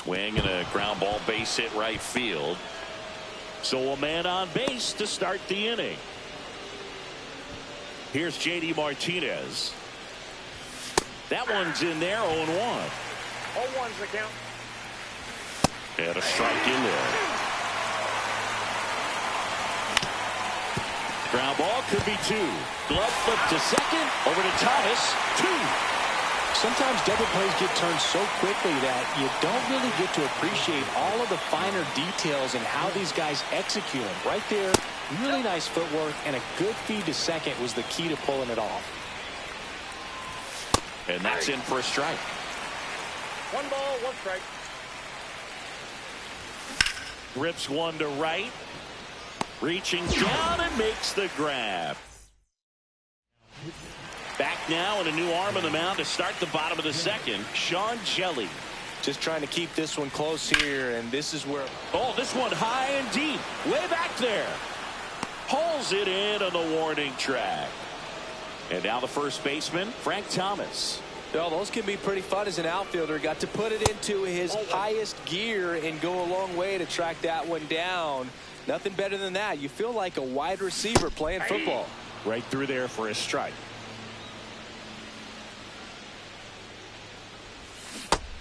Swing and a ground ball, base hit right field. So a man on base to start the inning. Here's J.D. Martinez. That one's in there, 0-1. 0-1's the count. And a strike in there. Ground ball could be 2. Glove flip to second. Over to Thomas. 2. Sometimes double plays get turned so quickly that you don't really get to appreciate all of the finer details and how these guys execute them. Right there, really nice footwork, and a good feed to second was the key to pulling it off. And that's in for a strike. 1 ball, 1 strike. Rips one to right. Reaching down and makes the grab. Back now and a new arm on the mound to start the bottom of the second. Sean Jelly. Just trying to keep this one close here, and this is where... Oh, this one high and deep. Way back there. Pulls it in on the warning track. And now the first baseman, Frank Thomas. Well, those can be pretty fun as an outfielder. Got to put it into his highest gear and go a long way to track that one down. Nothing better than that. You feel like a wide receiver playing football. Right through there for a strike.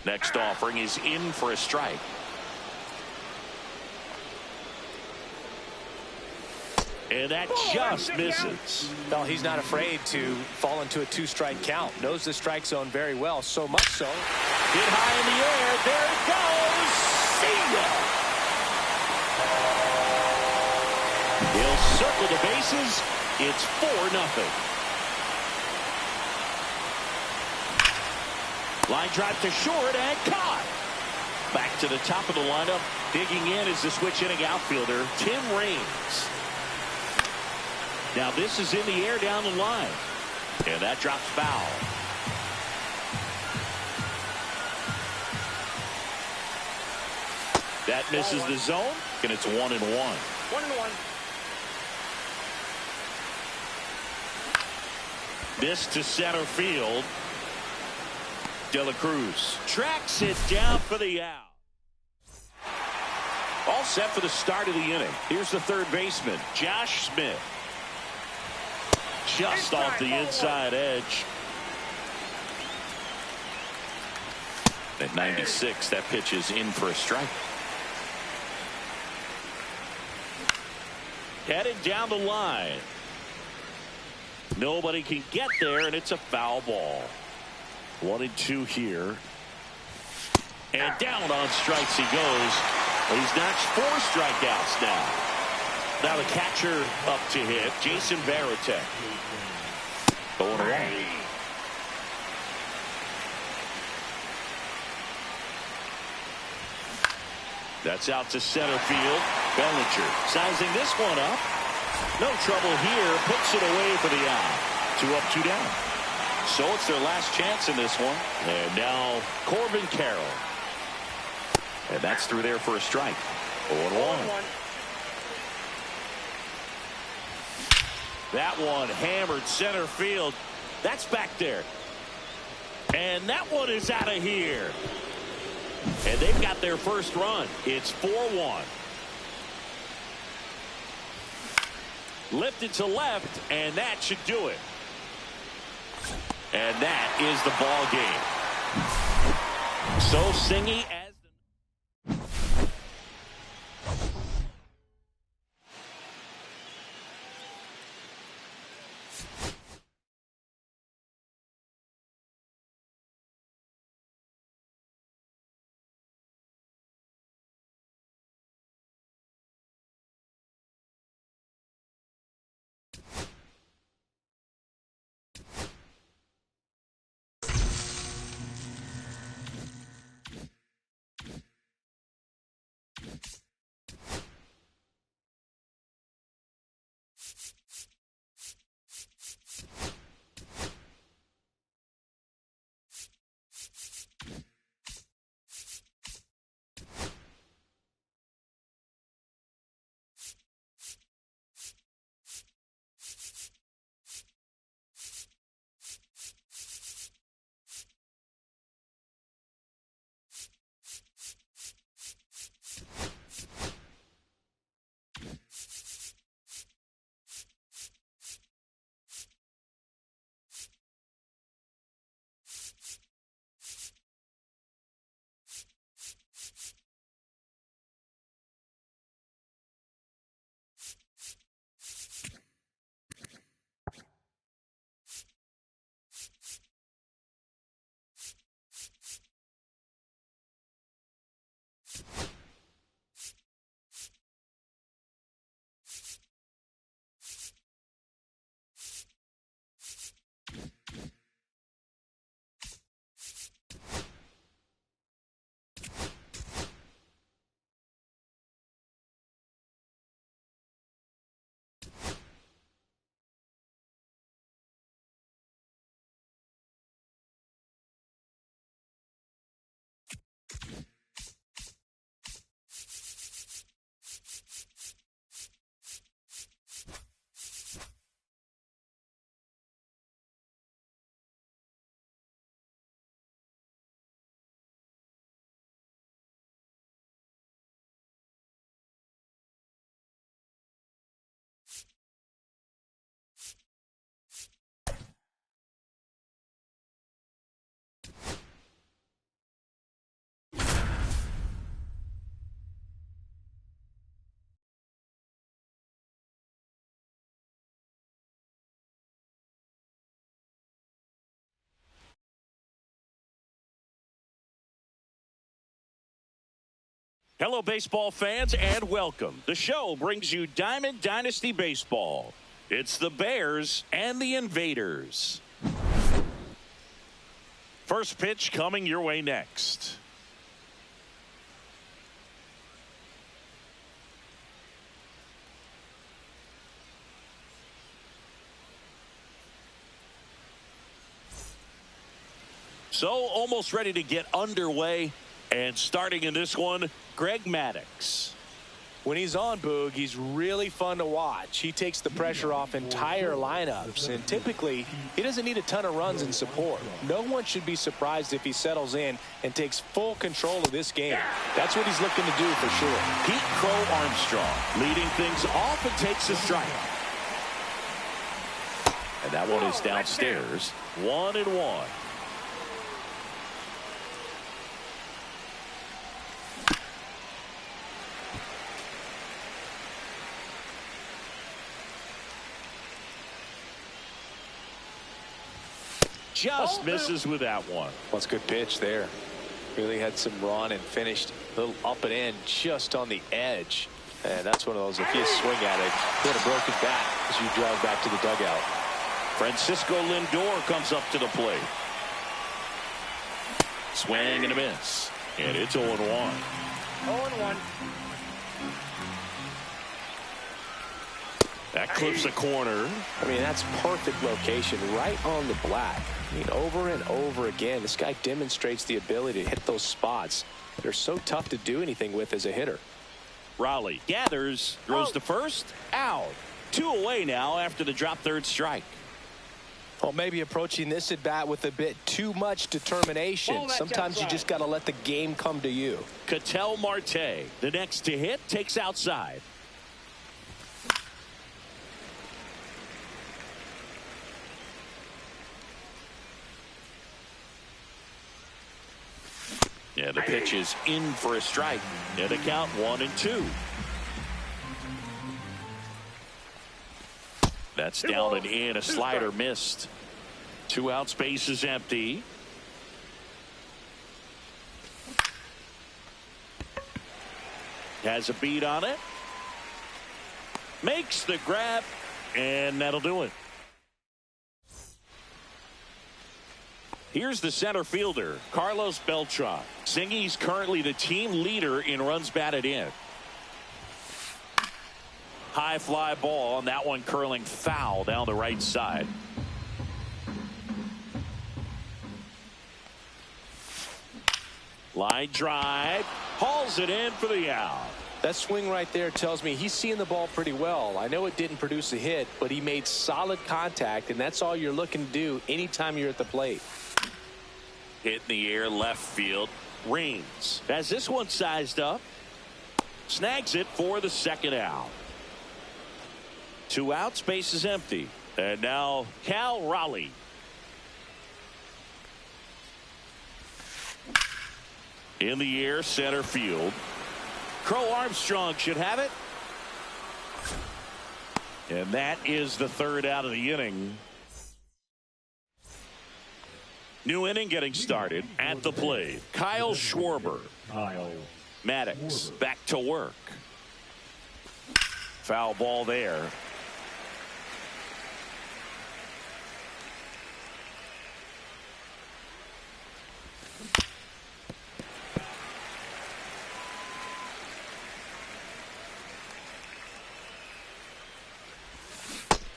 Next offering is in for a strike. And that just misses. Well, he's not afraid to fall into a 2-strike count. Knows the strike zone very well, so much so. Hit high in the air. There it goes. See ya. He'll circle the bases. It's 4-0. Line drive to short and caught. Back to the top of the lineup. Digging in is the switch inning outfielder, Tim Raines. Now this is in the air down the line. And that drops foul. That misses the zone, and it's 1-1. 1-1. This to center field. De La Cruz tracks it down for the out. All set for the start of the inning. Here's the third baseman, Josh Smith. Just off the inside edge. At 96, that pitch is in for a strike. Headed down the line. Nobody can get there, and it's a foul ball. 1-2 here. And down on strikes he goes. He's notched 4 strikeouts now. Now the catcher up to hit, Jason Varitek. Going away. That's out to center field. Bellinger sizing this one up. No trouble here. Puts it away for the out. 2 up, 2 down. So it's their last chance in this one. And now Corbin Carroll. And that's through there for a strike. 0-1. That one hammered center field. That's back there. And that one is out of here. And they've got their first run. It's 4-1. Lifted to left, and that should do it. And that is the ball game. So Singy Hello, baseball fans, and welcome. The show brings you Diamond Dynasty Baseball. It's the Bears and the Invaders. First pitch coming your way next. So almost ready to get underway, and starting in this one, Greg Maddux. When he's on, Boog, he's really fun to watch. He takes the pressure off entire lineups, and typically he doesn't need a ton of runs in support. No one should be surprised if he settles in and takes full control of this game. That's what he's looking to do for sure. Pete Crow Armstrong leading things off and takes a strike. And that one is downstairs. 1-1. Just misses with that one. Well, that's a good pitch there. Really had some run and finished a little up and in just on the edge. And that's one of those, if you swing at it, hit a broken bat as you drive back to the dugout. Francisco Lindor comes up to the plate. Swing and a miss. And it's 0-1. 0-1. That clips a corner. I mean, that's perfect location right on the black. I mean, over and over again, this guy demonstrates the ability to hit those spots that are so tough to do anything with as a hitter. Raleigh gathers, throws to first, out. 2 away now after the drop third strike. Well, maybe approaching this at bat with a bit too much determination. Sometimes you just got to let the game come to you. Ketel Marte, the next to hit, takes outside. Yeah, the pitch is in for a strike. And a count 1-2. That's down and in. A slider missed. 2 out, space is empty. Has a beat on it. Makes the grab, and that'll do it. Here's the center fielder, Carlos Beltran. Singy's currently the team leader in runs batted in. High fly ball, and that one curling foul down the right side. Line drive, hauls it in for the out. That swing right there tells me he's seeing the ball pretty well. I know it didn't produce a hit, but he made solid contact, and that's all you're looking to do anytime you're at the plate. Hit in the air, left field. Reigns has this one sized up. Snags it for the second out. 2 out, space is empty. And now Cal Raleigh. In the air, center field. Crow Armstrong should have it. And that is the third out of the inning. New inning getting started at the plate. Kyle Schwarber. Maddux back to work. Foul ball there.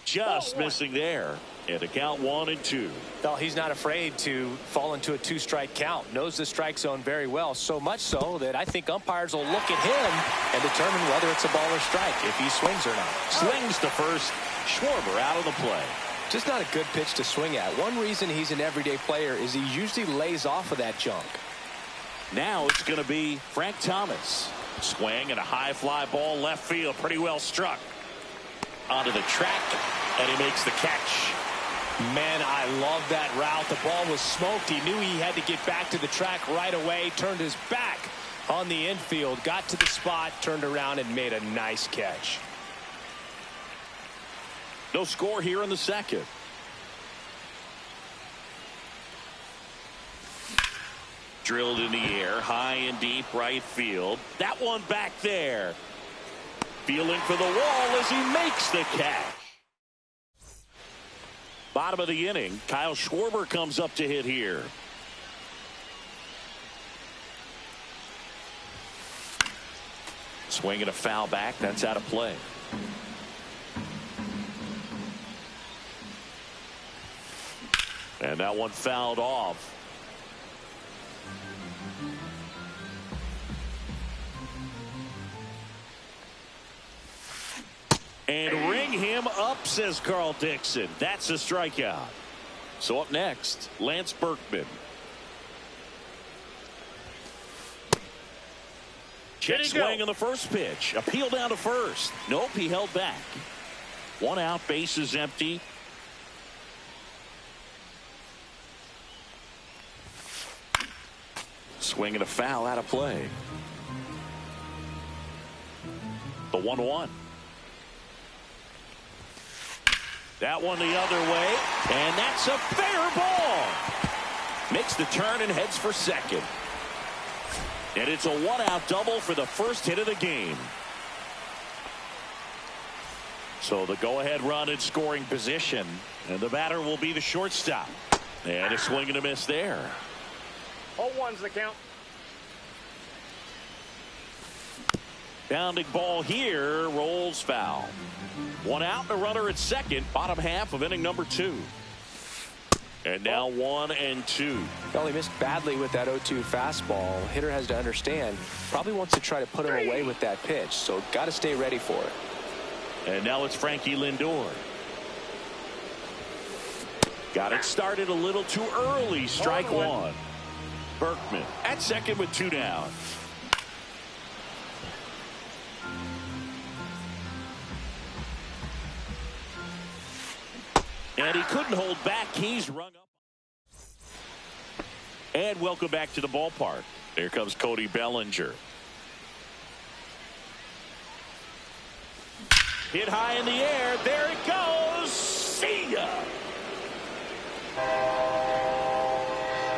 Just missing there. And a count 1-2. Well, he's not afraid to fall into a 2-strike count. Knows the strike zone very well. So much so that I think umpires will look at him and determine whether it's a ball or strike if he swings or not. Slings to first. Schwarber out of the play. Just not a good pitch to swing at. One reason he's an everyday player is he usually lays off of that junk. Now it's going to be Frank Thomas. Swing and a high fly ball left field. Pretty well struck. Onto the track, and he makes the catch. Man, I love that route. The ball was smoked. He knew he had to get back to the track right away. Turned his back on the infield. Got to the spot, turned around, and made a nice catch. No score here in the second. Drilled in the air, high and deep right field. That one back there. Feeling for the wall as he makes the catch. Bottom of the inning, Kyle Schwarber comes up to hit here. Swinging a foul back, that's out of play. And that one fouled off. And ring him up, says Carl Dixon. That's a strikeout. So up next, Lance Berkman. Check swing on the first pitch. Appeal down to first. Nope, he held back. One out, base is empty. Swinging a foul out of play. The 1-1. That one the other way, and that's a fair ball. Makes the turn and heads for second. And it's a one-out double for the first hit of the game. So the go-ahead run in scoring position, and the batter will be the shortstop. And a swing and a miss there. 0-1's the count. Bounding ball here, rolls foul. One out, a runner at second, bottom half of inning number 2. And now 1-2. Well, he missed badly with that 0-2 fastball. Hitter has to understand, probably wants to try to put him away with that pitch, so got to stay ready for it. And now it's Frankie Lindor. Got it started a little too early, strike one. Berkman at second with 2 down. And he couldn't hold back. He's rung up. And welcome back to the ballpark. Here comes Cody Bellinger. Hit high in the air. There it goes. See ya.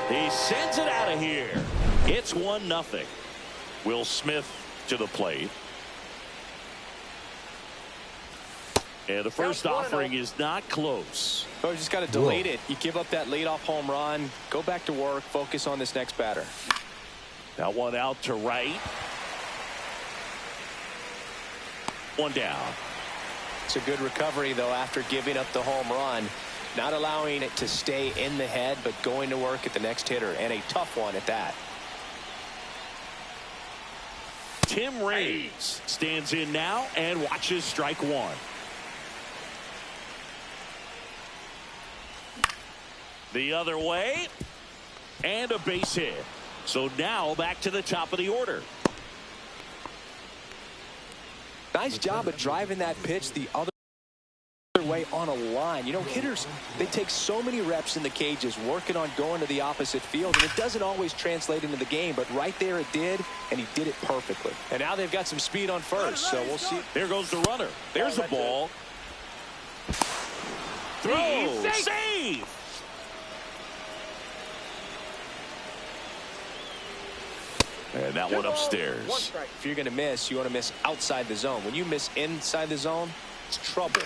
He sends it out of here. It's 1-0. Will Smith to the plate. And the first offering is not close. Oh, you just got to delete it. You give up that leadoff home run. Go back to work. Focus on this next batter. That one out to right. One down. It's a good recovery, though, after giving up the home run. Not allowing it to stay in the head, but going to work at the next hitter, and a tough one at that. Tim Raines stands in now and watches strike one. The other way, and a base hit. So now back to the top of the order. Nice job of driving that pitch the other way on a line. You know, hitters, they take so many reps in the cages working on going to the opposite field, and it doesn't always translate into the game, but right there it did, and he did it perfectly. And now they've got some speed on first, so we'll see. There goes the runner. There's the ball. Throw. Save. And that one upstairs. If you're going to miss, you want to miss outside the zone. When you miss inside the zone, it's trouble.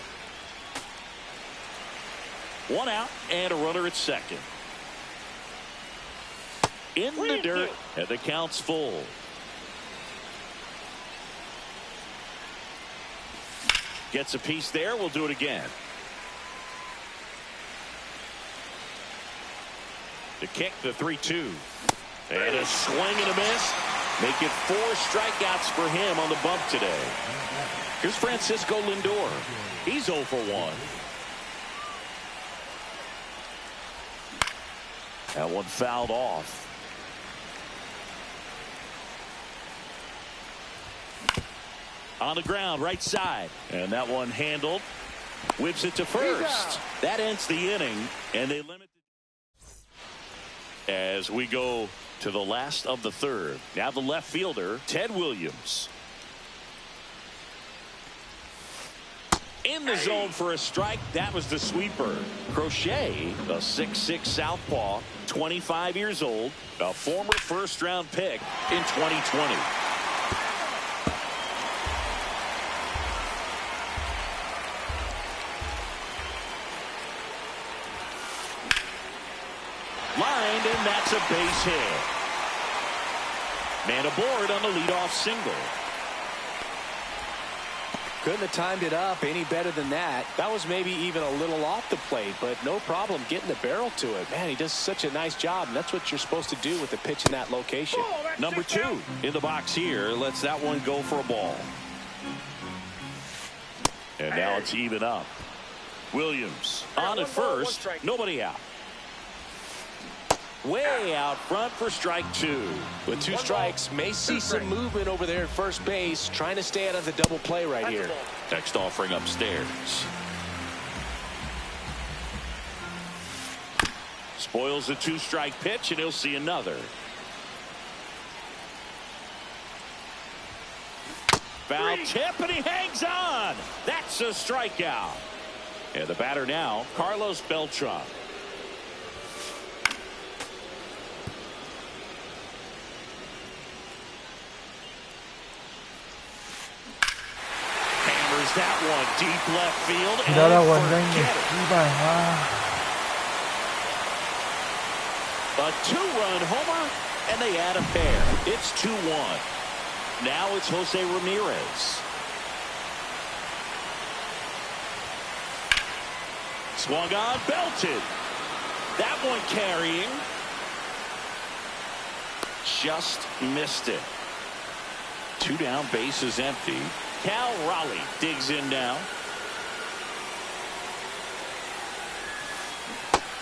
One out and a runner at second. In the dirt, and the count's full. Gets a piece there. We'll do it again. The kick, the 3-2. And a swing and a miss. Make it 4 strikeouts for him on the bump today. Here's Francisco Lindor. He's 0 for 1. That one fouled off. On the ground, right side. And that one handled. Whips it to first. That ends the inning. And they limit as we go to the last of the third. Now the left fielder, Ted Williams. In the zone for a strike. That was the sweeper. Crochet, a 6'6" southpaw, 25 years old, a former first-round pick in 2020. Lined, and that's a base hit. Man aboard on the leadoff single. Couldn't have timed it up any better than that. That was maybe even a little off the plate, but no problem getting the barrel to it. Man, he does such a nice job, and that's what you're supposed to do with a pitch in that location. Number 2 in the box here lets that one go for a ball. And now it's even up. Williams on at first, nobody out. Way out front for strike 2. With 2 strikes, may see some movement over there at first base, trying to stay out of the double play right here. Next offering upstairs. Spoils the 2-strike pitch, and he'll see another. Foul tip, and he hangs on. That's a strikeout. And the batter now, Carlos Beltran. That one deep left field. 기다려 원장님. 이발. A 2-run homer, and they add a pair. It's 2-1. Now it's Jose Ramirez. Swung on, belted. That one carrying. Just missed it. 2 down, bases empty. Cal Raleigh digs in now.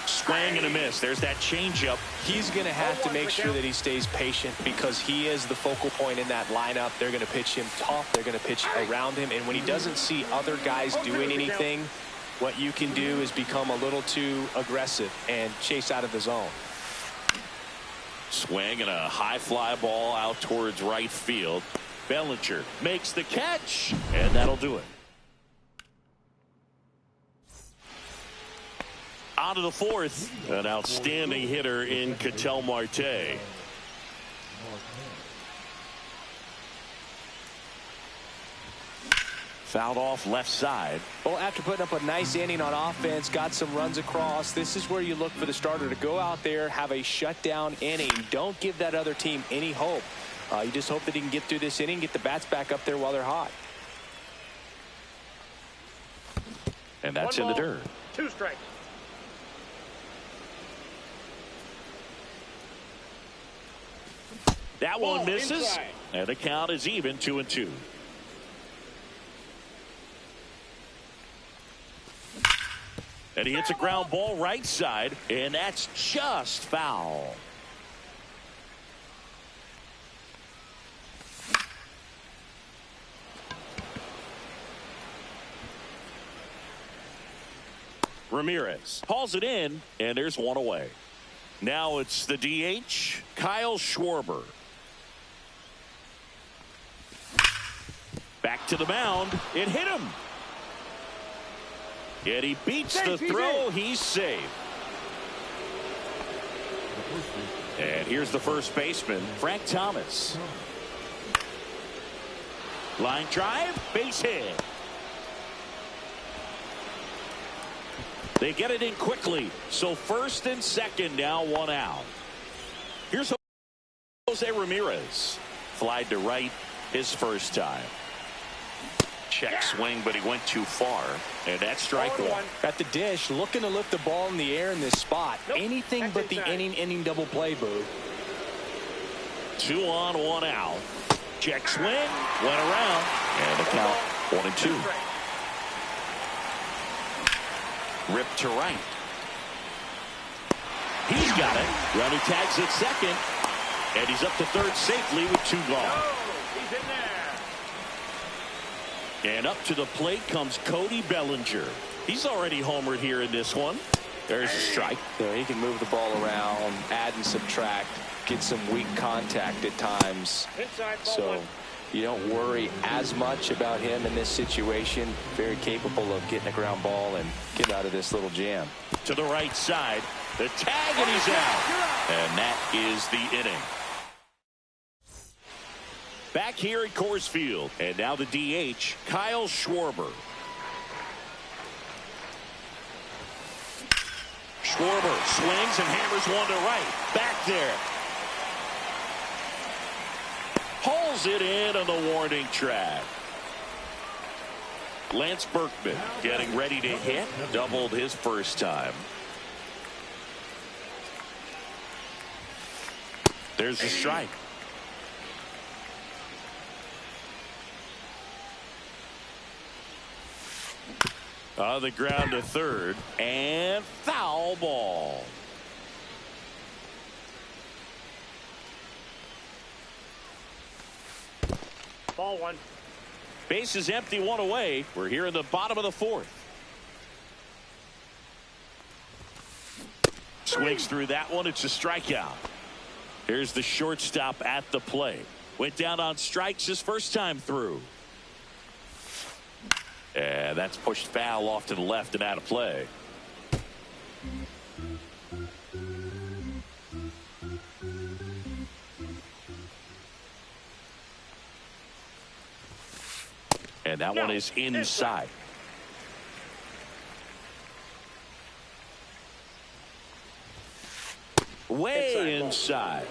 Swing and a miss. There's that changeup. He's going to have to make sure that he stays patient because he is the focal point in that lineup. They're going to pitch him tough. They're going to pitch around him. And when he doesn't see other guys doing anything, what you can do is become a little too aggressive and chase out of the zone. Swing and a high fly ball out towards right field. Bellinger makes the catch, and that'll do it. On to the 4th, an outstanding hitter in Ketel Marte. Fouled off left side. Well, after putting up a nice inning on offense, got some runs across, this is where you look for the starter to go out there, have a shutdown inning. Don't give that other team any hope. You just hope that he can get through this inning, get the bats back up there while they're hot. And that's in the dirt. 2 strikes. That one misses, and the count is even 2-2. And he hits a ground ball right side, and that's just foul. Ramirez hauls it in, and there's one away. Now it's the DH, Kyle Schwarber. Back to the mound. It hit him. And he beats the throw. He's safe. And here's the first baseman, Frank Thomas. Line drive, base hit. They get it in quickly. So first and second now, 1 out. Here's Jose Ramirez. Flied to right his first time. Check swing, but he went too far. And that's strike 1. At the dish, looking to lift the ball in the air in this spot. Nope. Anything That's but the inside. inning double play, Boo. 2 on, 1 out. Check swing, went around, and the count 1-2. Rip to right. He's got it. Runner tags at second, and he's up to third safely with 2 gone. He's in there. And up to the plate comes Cody Bellinger. He's already homered here in this one. There's a strike. Yeah, he can move the ball around, add and subtract, get some weak contact at times. Inside, ball So 1. You don't worry as much about him in this situation. Very capable of getting a ground ball and getting out of this little jam. To the right side. The tag, and he's out. And that is the inning. Back here at Coors Field. And now the DH, Kyle Schwarber. Schwarber swings and hammers one to right. Back there. Pulls it in on the warning track. Lance Berkman getting ready to hit. Doubled his first time. There's a strike. On the ground to third. And foul ball. Ball one. Base is empty, one away. We're here in the bottom of the fourth. Swings through that one. It's a strikeout. Here's the shortstop at the plate. Went down on strikes his first time through. And that's pushed foul off to the left and out of play. And that one is inside. Way inside.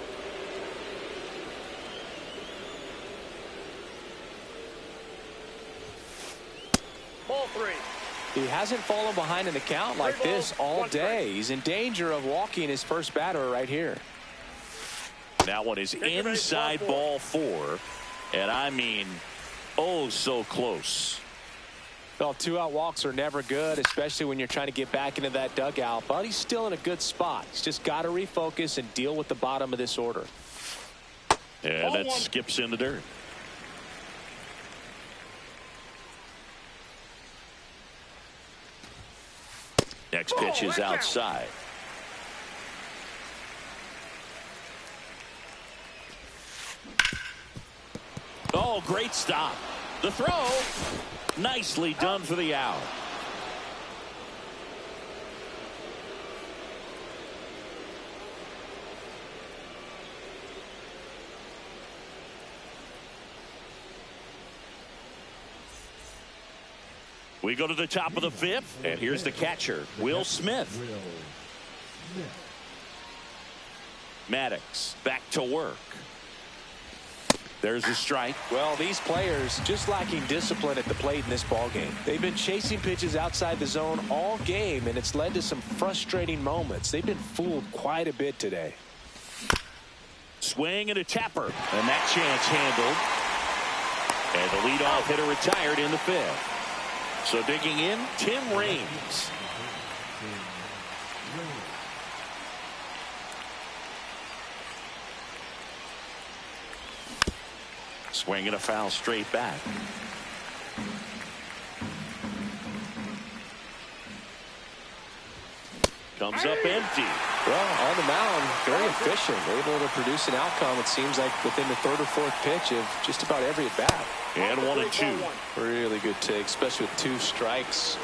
Ball three. He hasn't fallen behind in the count like this all day. He's in danger of walking his first batter right here. That one is inside, ball four. And I mean, oh, so close. Well, 2-out walks are never good, especially when you're trying to get back into that dugout. But he's still in a good spot. He's just got to refocus and deal with the bottom of this order. And that skips in the dirt. Next pitch is outside. Oh, great stop. The throw. Nicely done for the out. We go to the top of the fifth, and here's the catcher, Will Smith. Maddox back to work. There's a strike. Well, these players just lacking discipline at the plate in this ball game. They've been chasing pitches outside the zone all game, and it's led to some frustrating moments. They've been fooled quite a bit today. Swing and a tapper, and that chance handled. And the leadoff hitter retired in the fifth. So digging in, Tim Raines. Swing and a foul straight back. Comes up empty. Well, on the mound, very efficient, able to produce an outcome, it seems like, within the third or fourth pitch of just about every at bat. And 1-2. Really good take, especially with 2 strikes.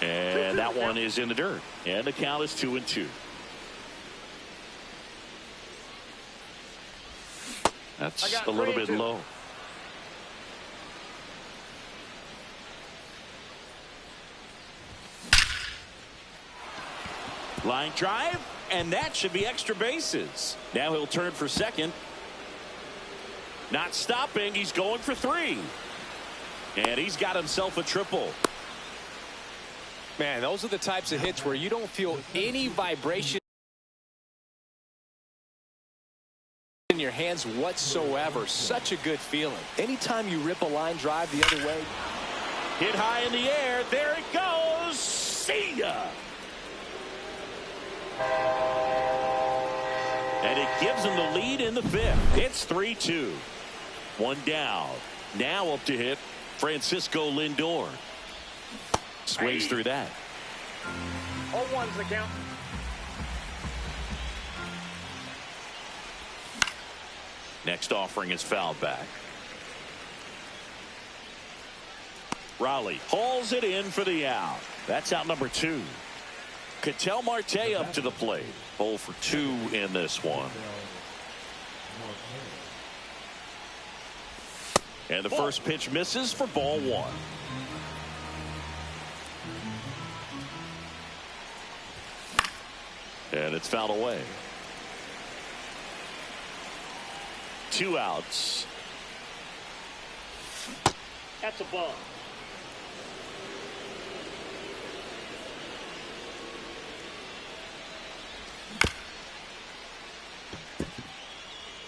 And that one is in the dirt. And the count is 2-2. That's a little bit low. Line drive, and that should be extra bases. Now he'll turn for second. Not stopping, he's going for 3. And he's got himself a triple. Man, those are the types of hits where you don't feel any vibration in your hands whatsoever. Such a good feeling. Anytime you rip a line drive the other way. Hit high in the air. There it goes. See ya. And it gives him the lead in the fifth. It's 3-2. One down. Now up to hit Francisco Lindor. Swings through that. 0-1's the count. Next offering is fouled back. Raleigh hauls it in for the out. That's out number 2. Ketel Marte up to the plate. 0 for 2 in this one. And the first pitch misses for ball 1. And it's fouled away. 2 outs. That's a ball.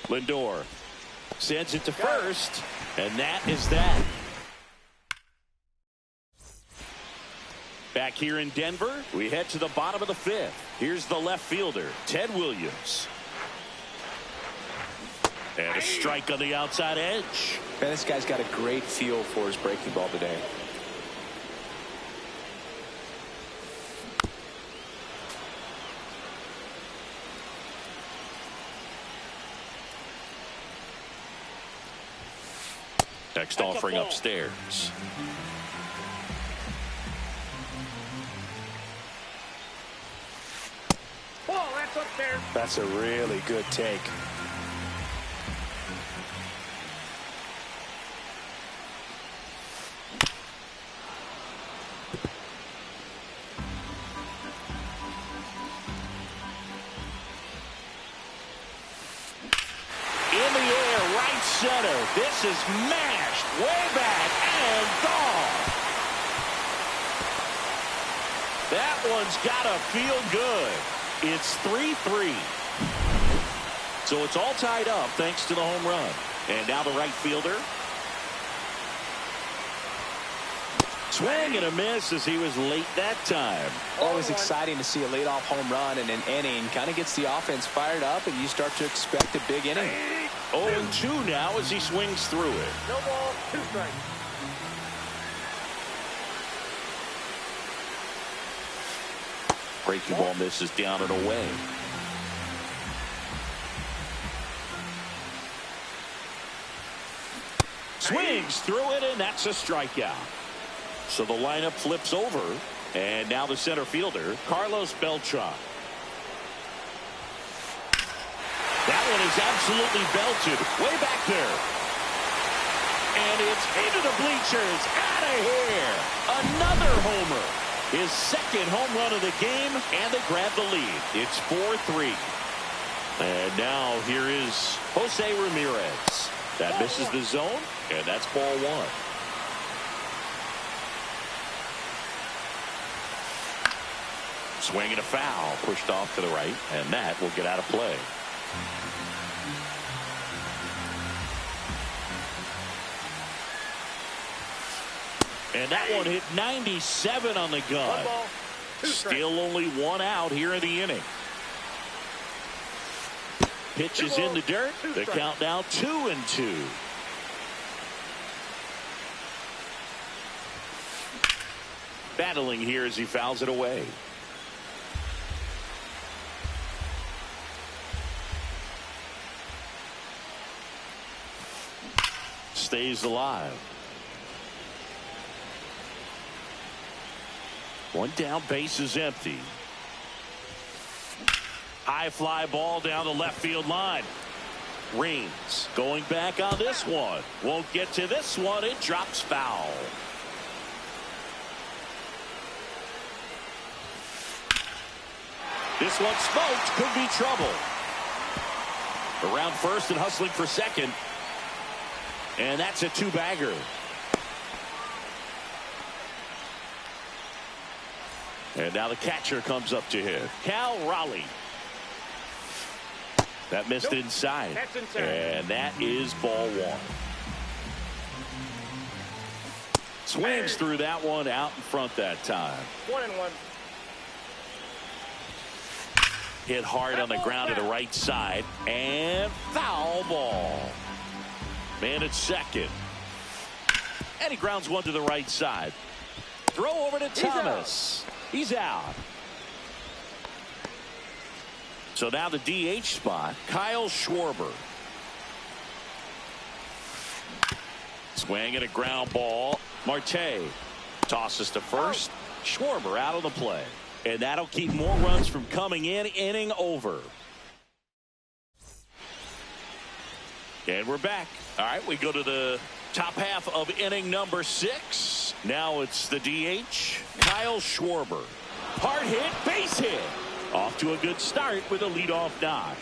Lindor sends it to first, and that is that. Back here in Denver, we head to the bottom of the 5th. Here's the left fielder, Ted Williams. And a strike on the outside edge. Man, this guy's got a great feel for his breaking ball today. Next offering upstairs. Ball, that's up there. That's a really good take. In the air, right center. This is mashed way back and gone. That one's got to feel good. It's 3-3. So it's all tied up thanks to the home run. And now the right fielder. Swing and a miss as he was late that time. Always exciting to see a leadoff home run in an inning. Kind of gets the offense fired up, and you start to expect a big inning. 0-2 now as he swings through it. No ball, 2 strikes. Breaking ball misses down and away. Swings through it, and that's a strikeout. So the lineup flips over, and now the center fielder, Carlos Beltran. That one is absolutely belted way back there. And it's into the bleachers, out of here. Another homer. His second home run of the game, and they grab the lead. It's 4-3. And now here is Jose Ramirez. That misses the zone, and that's ball 1. Swing and a foul, pushed off to the right, and that will get out of play. And that one hit 97 on the gun. 1 ball, 2 strikes. Still only 1 out here in the inning. Pitch is in the dirt. The count now 2-2. Battling here as he fouls it away. Stays alive. 1 down, base is empty. High fly ball down the left field line. Reigns going back on this one. Won't get to this one. It drops foul. This one smoked. Could be trouble. Around first and hustling for second. And that's a 2-bagger. And now the catcher comes up to him. Cal Raleigh. That missed inside. That's inside. And that is ball 1. Swings through that one out in front that time. 1-1. Hit hard on the ground to the right side. And foul ball. Man at second. And he grounds one to the right side. Throw over to Thomas. He's out. So now the DH spot, Kyle Schwarber. Swing and a ground ball. Marte tosses to first. Schwarber out of the play. And that'll keep more runs from coming in. Inning over. And we're back. All right, we go to the top half of inning number 6. Now it's the DH, Kyle Schwarber. Hard hit, base hit. Off to a good start with a leadoff knock.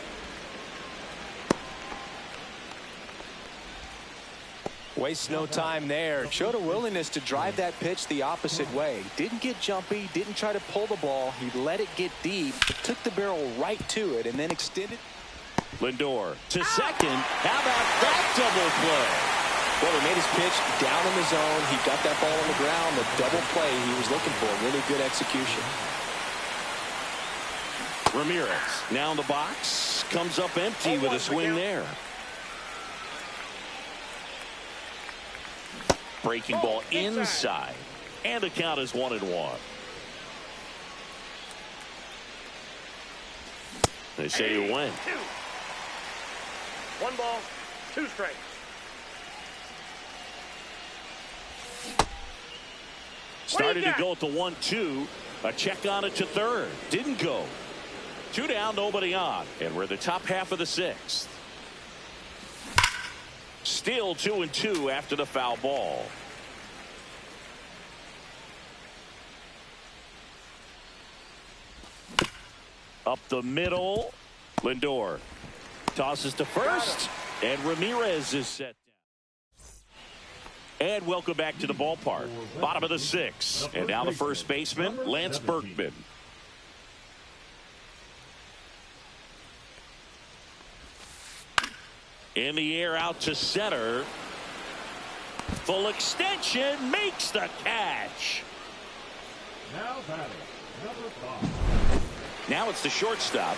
Wastes no time there. Showed a willingness to drive that pitch the opposite way. Didn't get jumpy, didn't try to pull the ball. He let it get deep, took the barrel right to it, and then extended. Lindor to second. How about that double play? Well, he made his pitch down in the zone. He got that ball on the ground. The double play he was looking for. Really good execution. Ramirez now in the box. Comes up empty with a swing there. Breaking ball inside. And the count is 1-1. They say you win. 1 ball, 2 strikes. Started to go at the 1-2. A check on it to third. Didn't go. 2 down, nobody on. And we're the top half of the 6th. Still 2-2 after the foul ball. Up the middle. Lindor tosses to first. And Ramirez is set down. And welcome back to the ballpark. Bottom of the 6th. And now the first baseman, Lance Berkman. In the air out to center. Full extension, makes the catch. Now batting, number 5. Now it's the shortstop.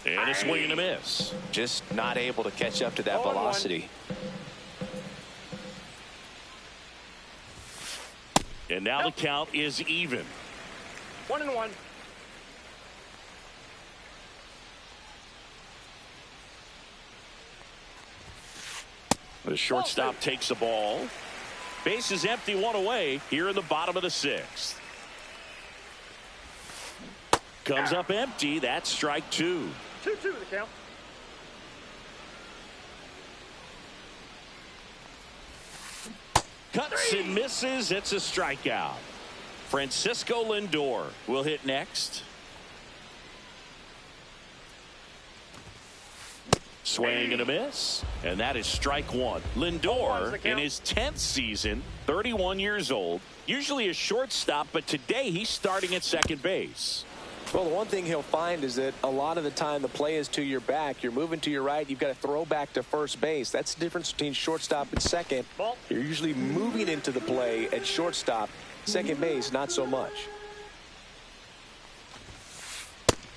And a swing and a miss. Just not able to catch up to that velocity. And now the count is even. 1-1. The shortstop takes the ball. Base is empty, 1 away here in the bottom of the 6th. Comes up empty. That's strike 2. 2-2 the count. Cuts and misses. It's a strikeout. Francisco Lindor will hit next. Swing and a miss. And that is strike 1. Lindor in his 10th season, 31 years old. Usually a shortstop, but today he's starting at second base. Well, the one thing he'll find is that a lot of the time the play is to your back. You're moving to your right. You've got to throw back to first base. That's the difference between shortstop and second. You're usually moving into the play at shortstop. Second base, not so much.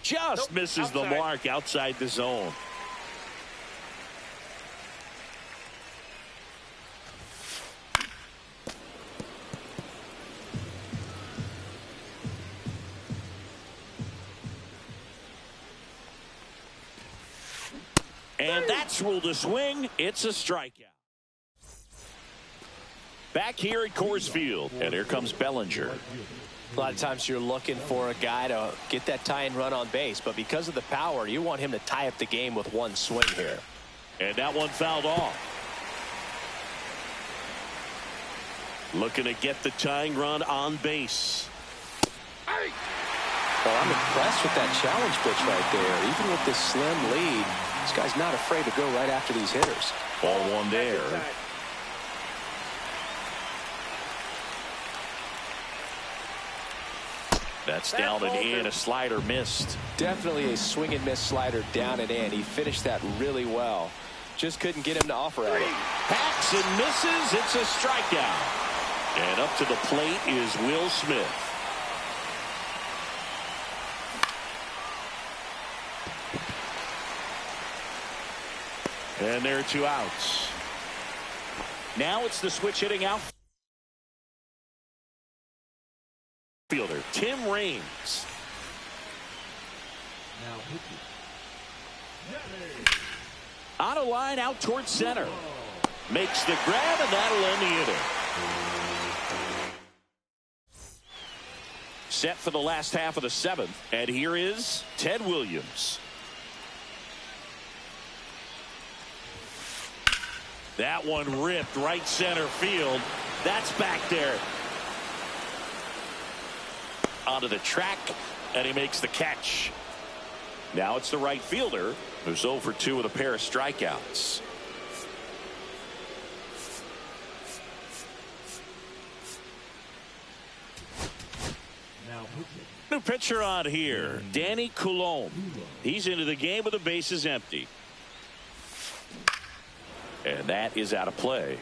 Just misses the mark outside the zone. And that's ruled a swing. It's a strikeout. Back here at Coors Field. And here comes Bellinger. A lot of times you're looking for a guy to get that tying run on base. But because of the power, you want him to tie up the game with one swing here. And that one fouled off. Looking to get the tying run on base. Well, I'm impressed with that challenge pitch right there. Even with this slim lead, this guy's not afraid to go right after these hitters. Ball 1 there. That's down and in. A slider missed. Definitely a swing and miss slider down and in. He finished that really well. Just couldn't get him to offer at it. Hacks and misses. It's a strikeout. And up to the plate is Will Smith. And there are 2 outs. Now it's the switch hitting out. Fielder Tim Raines. Now pitching. On a line out towards center. Makes the grab, and that'll end the inning. Set for the last half of the seventh, and here is Ted Williams. That one ripped right center field. That's back there. Onto the track, and he makes the catch. Now it's the right fielder who's 0 for 2 with a pair of strikeouts. New pitcher on here, Danny Coulombe. He's into the game with the bases empty. And that is out of play.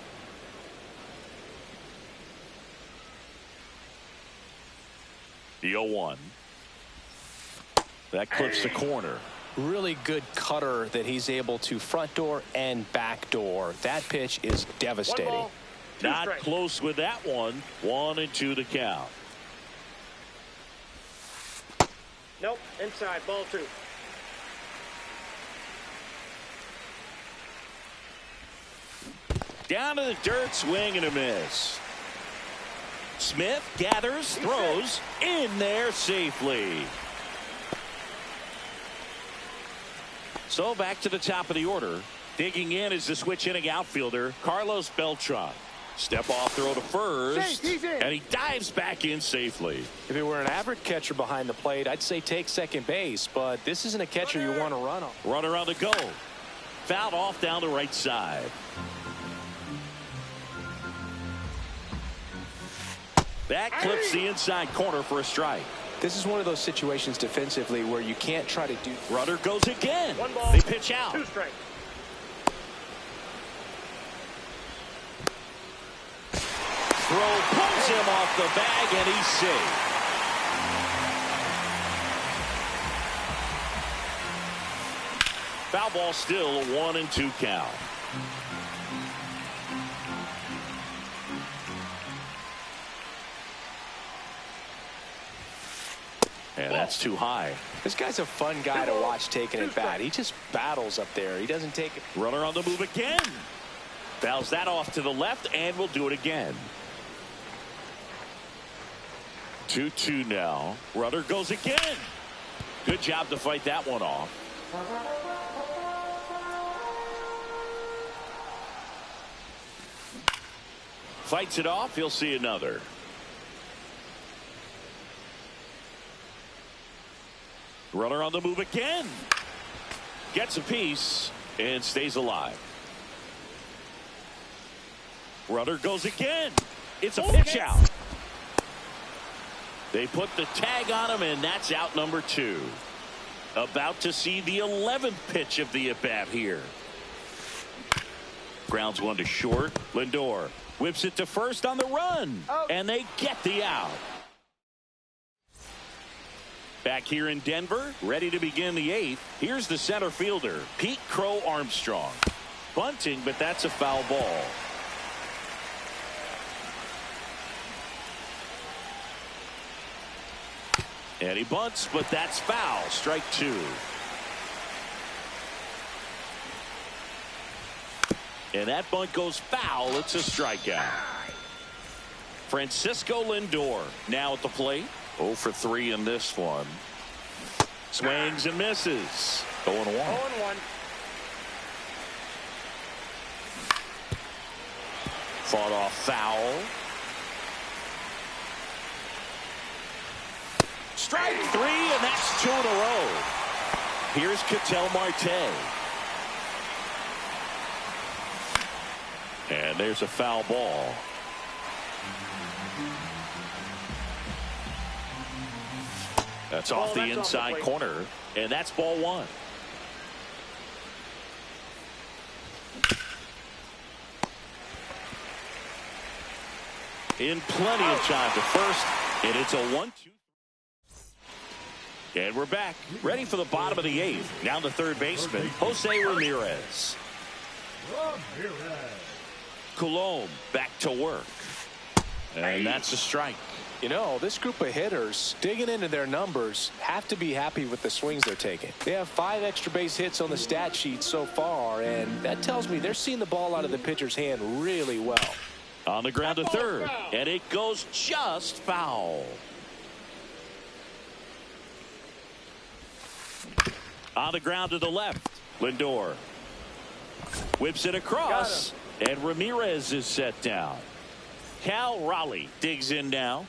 The 0-1. That clips the corner. Really good cutter that he's able to front door and back door. That pitch is devastating. 1 ball, 2 Not strikes. close with that one. 1-2 the count. Nope, inside, ball 2. Down to the dirt, swing and a miss. Smith gathers, throws, in there safely. So back to the top of the order. Digging in is the switch inning outfielder, Carlos Beltran. Step off throw to first, He's in. and he dives back in safely. If it were an average catcher behind the plate, I'd say take second base, but this isn't a catcher you want to run on. Runner on the go. Fouled off down the right side. That clips the inside corner for a strike. This is one of those situations defensively where you can't try to do. Runner goes again. 1 ball, They pitch out. 2 strikes. Throw pulls him off the bag, and he's safe. Foul ball still, a 1-2 count. And that's too high. This guy's a fun guy to watch taking it bat. He just battles up there. He doesn't take it. Runner on the move again. Fouls that off to the left, and will do it again. 2-2 now. Runner goes again. Good job to fight that one off. Fights it off. He'll see another. Runner on the move again. Gets a piece and stays alive. Runner goes again. It's a pitch out. They put the tag on him, and that's out number 2. About to see the 11th pitch of the at-bat here. Grounds one to short. Lindor whips it to first on the run. And they get the out. Back here in Denver, ready to begin the 8th. Here's the center fielder, Pete Crow Armstrong. Bunting, but that's a foul ball. And he bunts, but that's foul. Strike 2. And that bunt goes foul. It's a strikeout. Francisco Lindor now at the plate. 0 for 3 in this one. Swings and misses. 0-1. 0-1. Fought off foul. Strike 3, and that's 2 in a row. Here's Ketel Marte. And there's a foul ball. That's off the inside corner, and that's ball 1. In plenty of time to first, and it's a 1-2. And we're back, ready for the bottom of the 8th. Now the third baseman, Jose Ramirez. Coulombe back to work. And that's a strike. You know, this group of hitters, digging into their numbers, have to be happy with the swings they're taking. They have 5 extra base hits on the stat sheet so far, and that tells me they're seeing the ball out of the pitcher's hand really well. On the ground to third, and it goes just foul. On the ground to the left, Lindor whips it across, and Ramirez is set down. Cal Raleigh digs in now.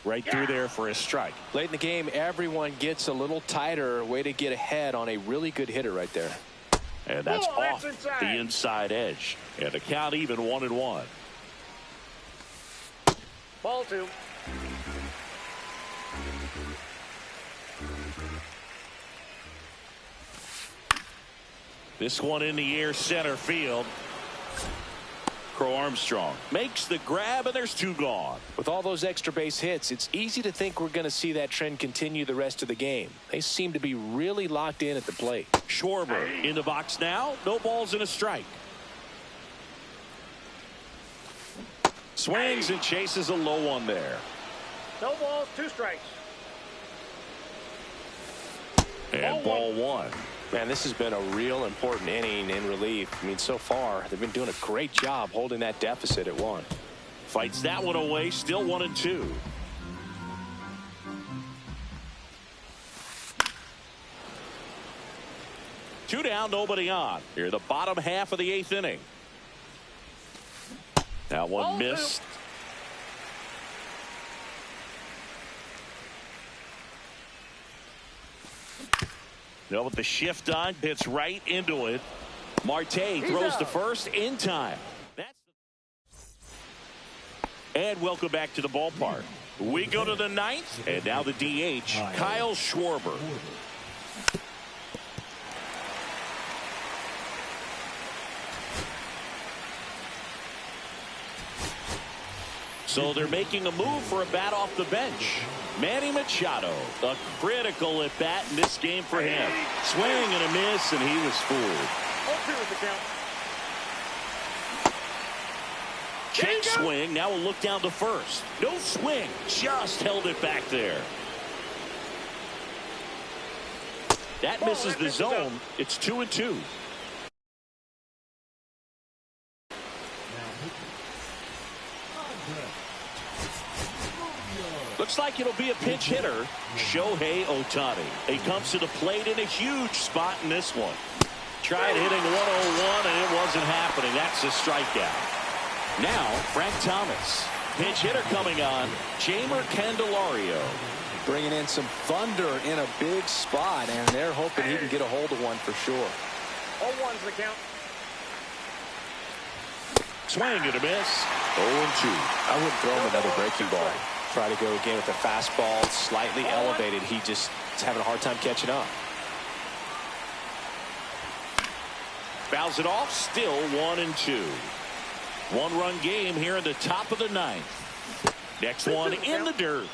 Right through there for a strike. Late in the game, everyone gets a little tighter. Way to get ahead on a really good hitter right there. And that's off the inside edge. And the count even 1-1. Ball 2. This one in the air center field. Crow Armstrong makes the grab, and there's 2 gone. With all those extra base hits, it's easy to think we're going to see that trend continue the rest of the game. They seem to be really locked in at the plate. Schwarber in the box now. No balls and a strike. Swings and chases a low one there. No balls, 2 strikes. And ball 1. Man, this has been a real important inning in relief. I mean, so far, they've been doing a great job holding that deficit at 1. Fights that one away, still 1-2. Two down, nobody on. Here, the bottom half of the 8th inning. That one missed. No, with the shift on, hits right into it. Marte throws to first in time. And welcome back to the ballpark. We go to the 9th, and now the DH, Kyle Schwarber. So they're making a move for a bat off the bench. Manny Machado, a critical at bat in this game for him. Swing and a miss, and he was fooled. 0-2 is the count. Check swing. Now we'll look down to first. No swing. Just held it back there. That misses the zone. It's 2-2. Looks like it'll be a pinch hitter, Shohei Ohtani. He comes to the plate in a huge spot in this one. Tried hitting 101, and it wasn't happening. That's a strikeout. Now, Frank Thomas. Pinch hitter coming on, Jeimer Candelario. Bringing in some thunder in a big spot, and they're hoping he can get a hold of one for sure. 0-1's the count. Swing and a miss. 0-2. I wouldn't throw him another breaking ball. Try to go again with the fastball slightly elevated. He just is having a hard time catching up. Fouls it off. Still 1-2. 1-run game here in the top of the 9th. Next one in the dirt.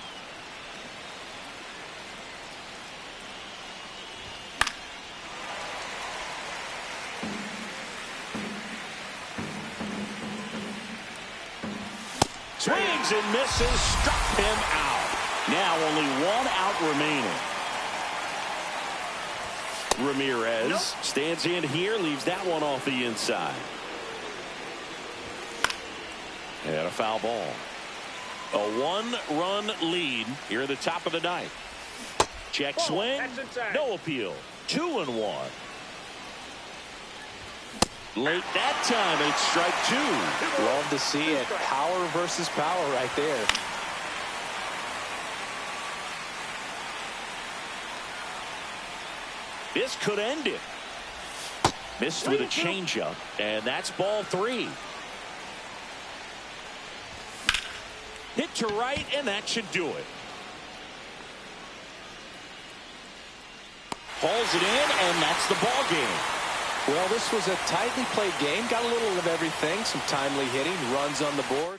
Swings and misses, struck him out. Now only 1 out remaining. Ramirez stands in here, leaves that one off the inside. And a foul ball. A 1-run lead here at the top of the 9th. Check swing, no appeal. 2-1. Late that time, and it's strike 2. Love to see it. Power versus power right there. This could end it. Missed with a changeup, and that's ball 3. Hit to right, and that should do it. Pulls it in, and that's the ball game. Well, this was a tightly played game. Got a little of everything. Some timely hitting, runs on the board.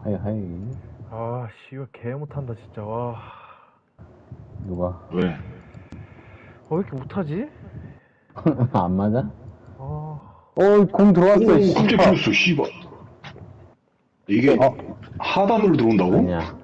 하이 하이. 아, 씨, 이거 개 못한다, 진짜. 와. 누가? 왜? 왜 이렇게 못하지? 안 맞아? 아, 공 들어왔어. 오, 갑자기 씨발. 풀렸어, 씨발. 이게 하단으로 들어온다고? 아니야.